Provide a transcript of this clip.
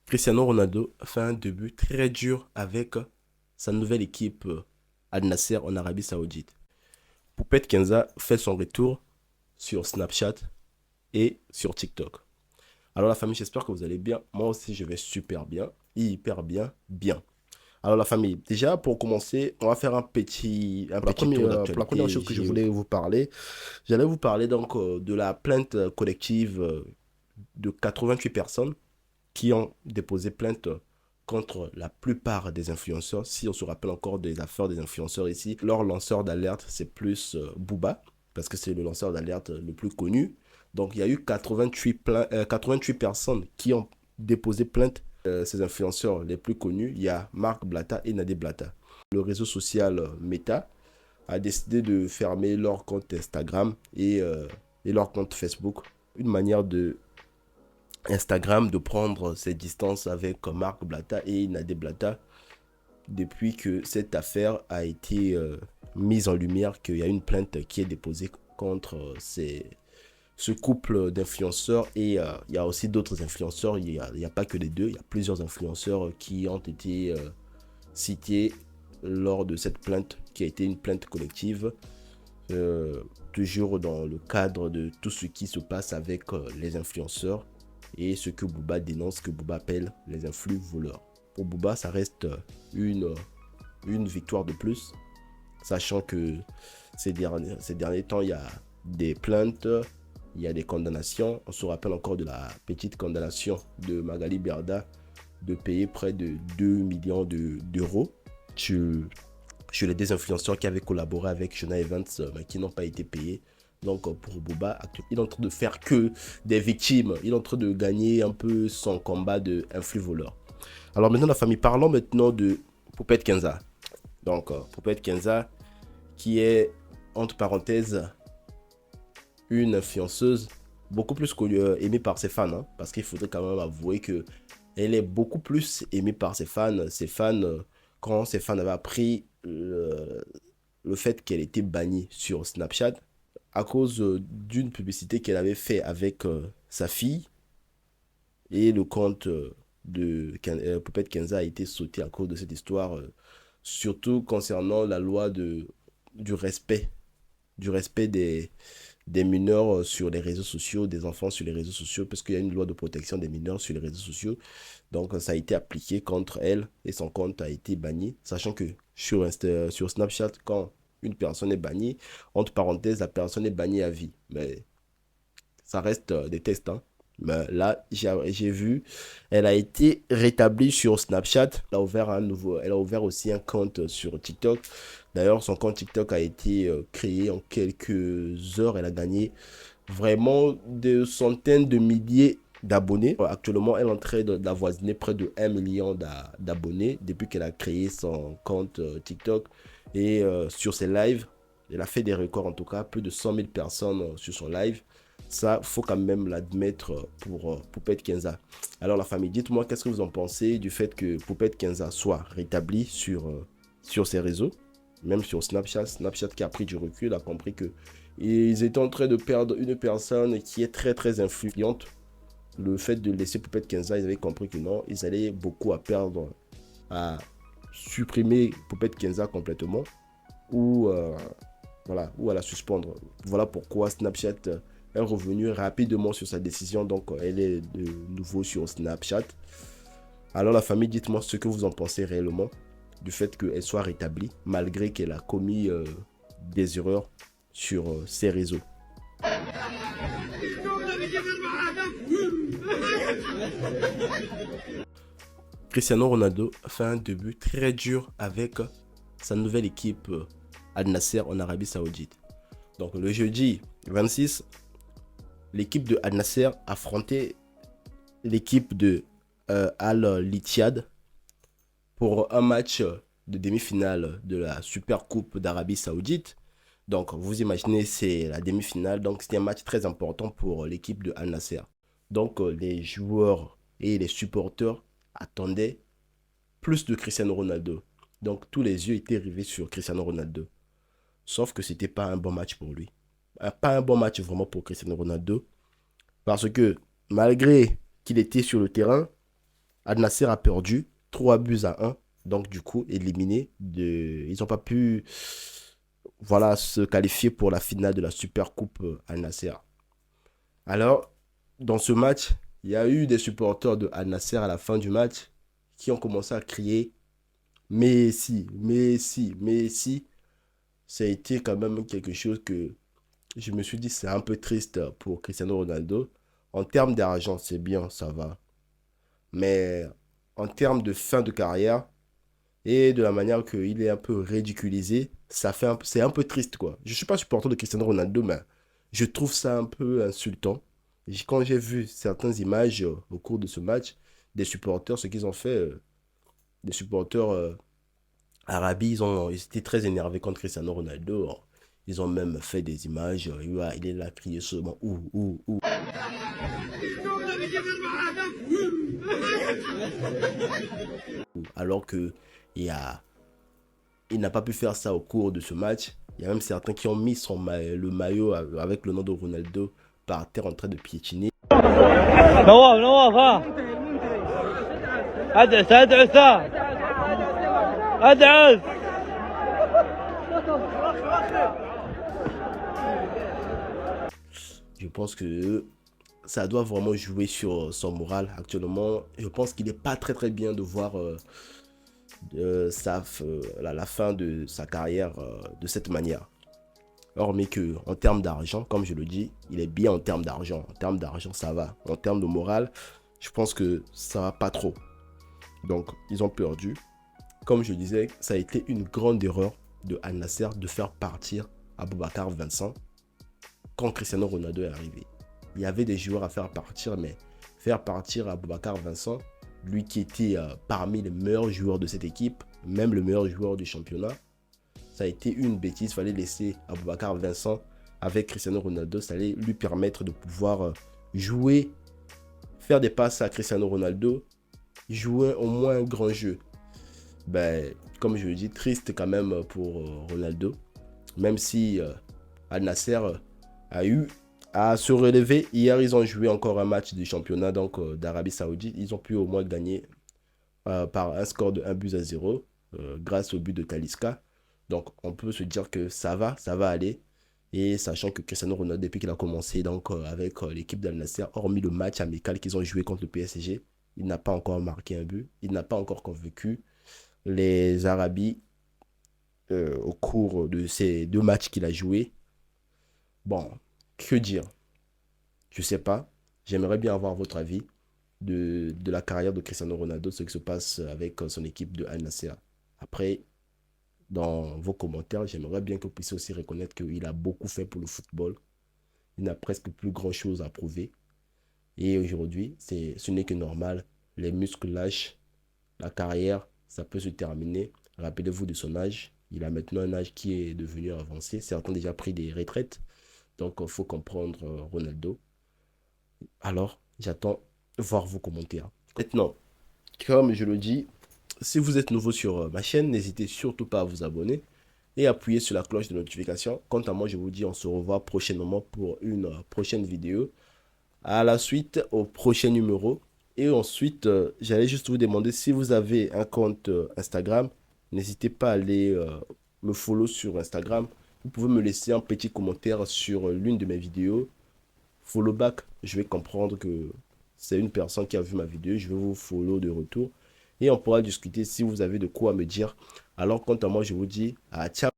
Cristiano Ronaldo fait un début très dur avec sa nouvelle équipe Al Nasser en Arabie Saoudite. Poupette Kenza fait son retour sur Snapchat et sur TikTok. Alors la famille, j'espère que vous allez bien. Moi aussi, je vais super bien, hyper bien, bien. Alors la famille, déjà pour commencer, on va faire un petit tour d'actualité. Pour la première chose que je voulais vous parler, j'allais vous parler donc de la plainte collective de 88 personnes qui ont déposé plainte contre la plupart des influenceurs. Si on se rappelle encore des affaires des influenceurs ici, leur lanceur d'alerte, c'est plus Booba, parce que c'est le lanceur d'alerte le plus connu. Donc il y a eu 88 personnes qui ont déposé plainte. Ces influenceurs les plus connus, il y a Marc Blatta et Nadé Blatta. Le réseau social Meta a décidé de fermer leur compte Instagram et leur compte Facebook. Une manière de Instagram de prendre ses distances avec Marc Blatta et Nadé Blatta depuis que cette affaire a été mise en lumière, qu'il y a une plainte qui est déposée contre ce couple d'influenceurs et il y a aussi d'autres influenceurs, il n'y a pas que les deux, il y a plusieurs influenceurs qui ont été cités lors de cette plainte qui a été une plainte collective, toujours dans le cadre de tout ce qui se passe avec les influenceurs et ce que Booba dénonce, que Booba appelle les influx voleurs. Pour Booba, ça reste une victoire de plus, sachant que ces derniers temps, il y a des plaintes, il y a des condamnations. On se rappelle encore de la petite condamnation de Magali Berda de payer près de 2 millions d'euros sur les désinfluenceurs qui avaient collaboré avec Jonah Evans, mais qui n'ont pas été payés. Donc pour Booba, il est en train de faire que des victimes. Il est en train de gagner un peu son combat de influx voleur. Alors maintenant la famille, parlons maintenant de Poupette Kenza. Donc Poupette Kenza qui est entre parenthèses une influenceuse beaucoup plus connue, aimée par ses fans, hein, parce qu'il faudrait quand même avouer que elle est beaucoup plus aimée par ses fans. Quand ses fans avaient appris le fait qu'elle était bannie sur Snapchat à cause d'une publicité qu'elle avait fait avec sa fille, et le compte de Poupette Kenza a été sauté à cause de cette histoire, surtout concernant la loi du respect des mineurs sur les réseaux sociaux, des enfants sur les réseaux sociaux, parce qu'il y a une loi de protection des mineurs sur les réseaux sociaux. Donc ça a été appliqué contre elle et son compte a été banni, sachant que sur Snapchat, quand une personne est bannie, entre parenthèses, la personne est bannie à vie. Mais ça reste des tests, hein. Mais là, j'ai vu, elle a été rétablie sur Snapchat. Elle a ouvert aussi un compte sur TikTok. D'ailleurs, son compte TikTok a été créé en quelques heures. Elle a gagné vraiment des centaines de milliers d'abonnés. Actuellement, elle est en train d'avoisiner près de 1 million d'abonnés depuis qu'elle a créé son compte TikTok. Et sur ses lives, elle a fait des records en tout cas, plus de 100 000 personnes sur son live. Ça, faut quand même l'admettre pour Poupette Kenza. Alors la famille, dites-moi qu'est-ce que vous en pensez du fait que Poupette Kenza soit rétablie sur ses réseaux, même sur Snapchat. Snapchat qui a pris du recul, a compris que ils étaient en train de perdre une personne qui est très très influente. Le fait de laisser Poupette Kenza, ils avaient compris que non, ils allaient beaucoup à perdre à supprimer Poupette Kenza complètement ou ou à la suspendre. Voilà pourquoi Snapchat est revenu rapidement sur sa décision. Donc elle est de nouveau sur Snapchat. Alors la famille, dites-moi ce que vous en pensez réellement du fait qu'elle soit rétablie malgré qu'elle a commis des erreurs sur ses réseaux. Cristiano Ronaldo fait un début très dur avec sa nouvelle équipe Al Nasser en Arabie Saoudite. Donc le jeudi 26, l'équipe de Al Nasser affrontait l'équipe de Al-Ittihad pour un match de demi-finale de la Super Coupe d'Arabie Saoudite. Donc vous imaginez, c'est la demi-finale, donc c'était un match très important pour l'équipe de Al Nasser. Donc les joueurs et les supporters attendaient plus de Cristiano Ronaldo. Donc tous les yeux étaient rivés sur Cristiano Ronaldo. Sauf que c'était pas un bon match pour lui. pas un bon match vraiment pour Cristiano Ronaldo. Parce que malgré qu'il était sur le terrain, Al Nassr a perdu 3 buts à 1. Donc du coup, éliminé. Ils n'ont pas pu voilà, se qualifier pour la finale de la Super Coupe Al Nassr. Alors, dans ce match, il y a eu des supporters de Al Nassr à la fin du match qui ont commencé à crier Messi, Messi, Messi. Ça a été quand même quelque chose que je me suis dit, c'est un peu triste pour Cristiano Ronaldo. En termes d'argent, c'est bien, ça va. Mais en termes de fin de carrière et de la manière qu'il est un peu ridiculisé, c'est un peu triste, quoi. Je ne suis pas supporter de Cristiano Ronaldo, mais je trouve ça un peu insultant. Quand j'ai vu certaines images au cours de ce match, des supporters, ce qu'ils ont fait, des supporters Arabi, ils étaient très énervés contre Cristiano Ronaldo. Ils ont même fait des images. Il est là, crié seulement ouh. Alors que il, a, il n'a pas pu faire ça au cours de ce match. Il y a même certains qui ont mis le maillot avec le nom de Ronaldo par terre en train de piétiner. نواف ها ادعس Je pense que ça doit vraiment jouer sur son moral actuellement. Je pense qu'il n'est pas très bien de voir la fin de sa carrière de cette manière. Hormis que en termes d'argent, comme je le dis, il est bien en termes d'argent. En termes d'argent, ça va. En termes de morale, je pense que ça va pas trop. Donc, ils ont perdu. Comme je disais, ça a été une grande erreur de Al Nassr de faire partir Aboubakar Vincent quand Cristiano Ronaldo est arrivé. Il y avait des joueurs à faire partir, mais faire partir Aboubakar Vincent, lui qui était parmi les meilleurs joueurs de cette équipe, même le meilleur joueur du championnat, ça a été une bêtise. Il fallait laisser Aboubakar Vincent avec Cristiano Ronaldo. Ça allait lui permettre de pouvoir jouer, faire des passes à Cristiano Ronaldo, jouer au moins un grand jeu. Comme je le dis, triste quand même pour Ronaldo. Même si Al Nassr a eu à se relever. Hier, ils ont joué encore un match du championnat d'Arabie Saoudite. Ils ont pu au moins gagner par un score de 1 but à 0 grâce au but de Talisca. Donc, on peut se dire que ça va aller. Et sachant que Cristiano Ronaldo, depuis qu'il a commencé avec l'équipe d'Al Nassr, hormis le match amical qu'ils ont joué contre le PSG, il n'a pas encore marqué un but. Il n'a pas encore convaincu les Arabes au cours de ces 2 matchs qu'il a joués. Bon, que dire? Je sais pas. J'aimerais bien avoir votre avis de la carrière de Cristiano Ronaldo, ce qui se passe avec son équipe de Al Nassr. Après, dans vos commentaires, j'aimerais bien que vous puissiez aussi reconnaître qu'il a beaucoup fait pour le football. Il n'a presque plus grand-chose à prouver. Et aujourd'hui, ce n'est que normal. Les muscles lâchent. La carrière, ça peut se terminer. Rappelez-vous de son âge. Il a maintenant un âge qui est devenu avancé. Certains ont déjà pris des retraites. Donc, il faut comprendre Ronaldo. Alors, j'attends voir vos commentaires. Maintenant, comme je le dis, si vous êtes nouveau sur ma chaîne, n'hésitez surtout pas à vous abonner et appuyer sur la cloche de notification. Quant à moi, je vous dis, on se revoit prochainement pour une prochaine vidéo. À la suite, au prochain numéro. Et ensuite, j'allais juste vous demander si vous avez un compte Instagram, n'hésitez pas à aller me follow sur Instagram. Vous pouvez me laisser un petit commentaire sur l'une de mes vidéos. Follow back, je vais comprendre que c'est une personne qui a vu ma vidéo. Je vais vous follow de retour. Et on pourra discuter si vous avez de quoi me dire. Alors, quant à moi, je vous dis à ciao.